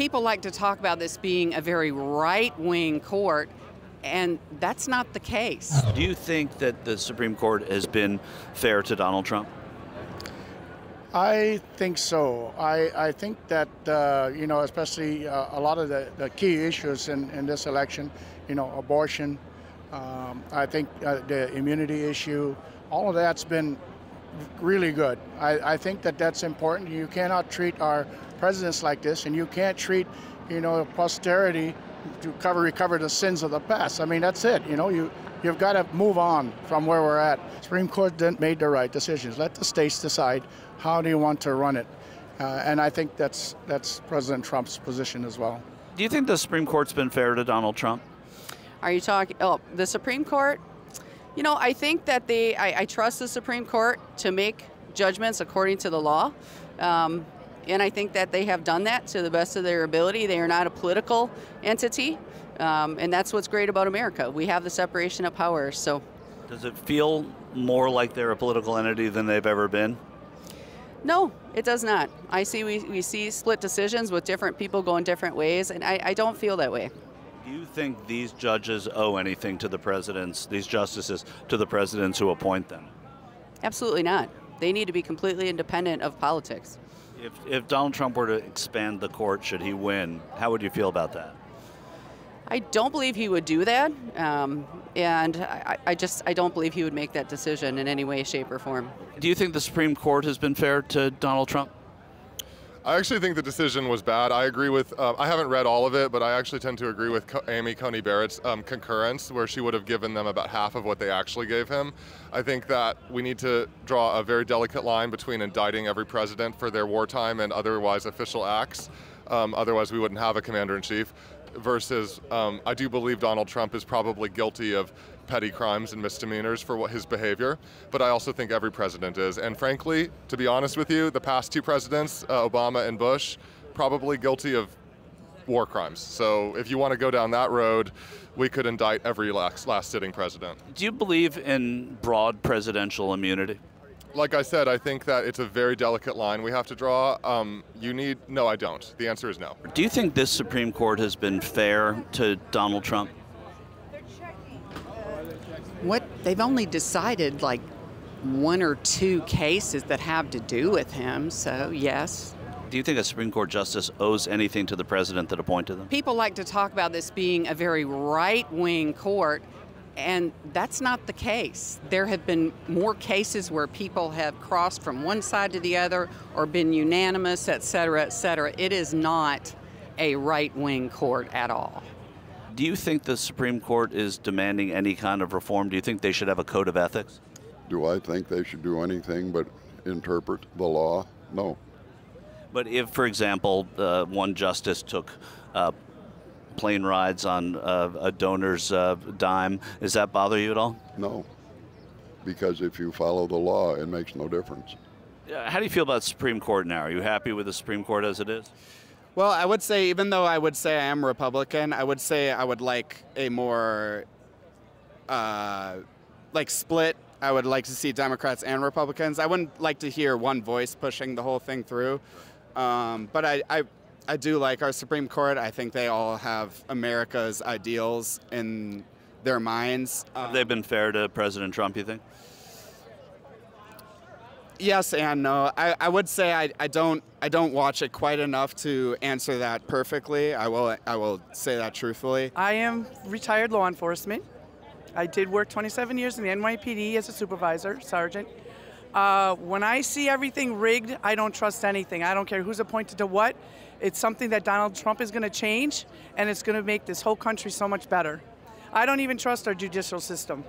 People like to talk about this being a very right-wing court, and that's not the case. Do you think that the Supreme Court has been fair to Donald Trump? I think so. I think that, especially a lot of the key issues in this election, abortion, I think the immunity issue, all of that's been really good. I think that that's important. You cannot treat our presidents like this, and you can't treat, posterity to recover the sins of the past. I mean, that's it. You've got to move on from where we're at. Supreme Court didn't make the right decisions. Let the states decide how do you want to run it. And I think that's President Trump's position as well. Do you think the Supreme Court's been fair to Donald Trump? Are you talking, the Supreme Court? I think that I trust the Supreme Court to make judgments according to the law. And I think that they have done that to the best of their ability. They are not a political entity. And that's what's great about America. We have the separation of powers. So, does it feel more like they're a political entity than they've ever been? No, it does not. We see split decisions with different people going different ways, and I don't feel that way. Do you think these judges owe anything to the presidents, these justices, to the presidents who appoint them? Absolutely not. They need to be completely independent of politics. If Donald Trump were to expand the court, should he win, how would you feel about that? I don't believe he would do that, and I don't believe he would make that decision in any way, shape, or form. Do you think the Supreme Court has been fair to Donald Trump? I actually think the decision was bad. I agree with, I haven't read all of it, but I actually tend to agree with Amy Coney Barrett's concurrence, where she would have given them about half of what they actually gave him. I think that we need to draw a very delicate line between indicting every president for their wartime and otherwise official acts. Otherwise, we wouldn't have a commander-in-chief. Versus, I do believe Donald Trump is probably guilty of petty crimes and misdemeanors for his behavior, but I also think every president is. And frankly, to be honest with you, the past two presidents, Obama and Bush, probably guilty of war crimes. So if you want to go down that road, we could indict every last sitting president. Do you believe in broad presidential immunity? Like I said, I think that it's a very delicate line we have to draw. No, I don't. The answer is no. Do you think this Supreme Court has been fair to Donald Trump? They've only decided like one or two cases that have to do with him, so yes. Do you think a Supreme Court justice owes anything to the president that appointed them? People like to talk about this being a very right-wing court, and that's not the case. There have been more cases where people have crossed from one side to the other or been unanimous, et cetera, et cetera. It is not a right-wing court at all. Do you think the Supreme Court is demanding any kind of reform? Do you think they should have a code of ethics? Do I think they should do anything but interpret the law? No. But if, for example, one justice took plane rides on a donor's dime, does that bother you at all? No, because if you follow the law, it makes no difference. How do you feel about the Supreme Court now? Are you happy with the Supreme Court as it is? Well, I would say, even though I would say I am Republican, I would say I would like a more split. I would like to see Democrats and Republicans. I wouldn't like to hear one voice pushing the whole thing through. But I do like our Supreme Court. I think they all have America's ideals in their minds. Have they been fair to President Trump, you think? Yes and no. I would say I don't watch it quite enough to answer that perfectly. I will say that truthfully. I am retired law enforcement. I did work 27 years in the NYPD as a supervisor, sergeant. When I see everything rigged, I don't trust anything. I don't care who's appointed to what. It's something that Donald Trump is going to change, and it's going to make this whole country so much better. I don't even trust our judicial system.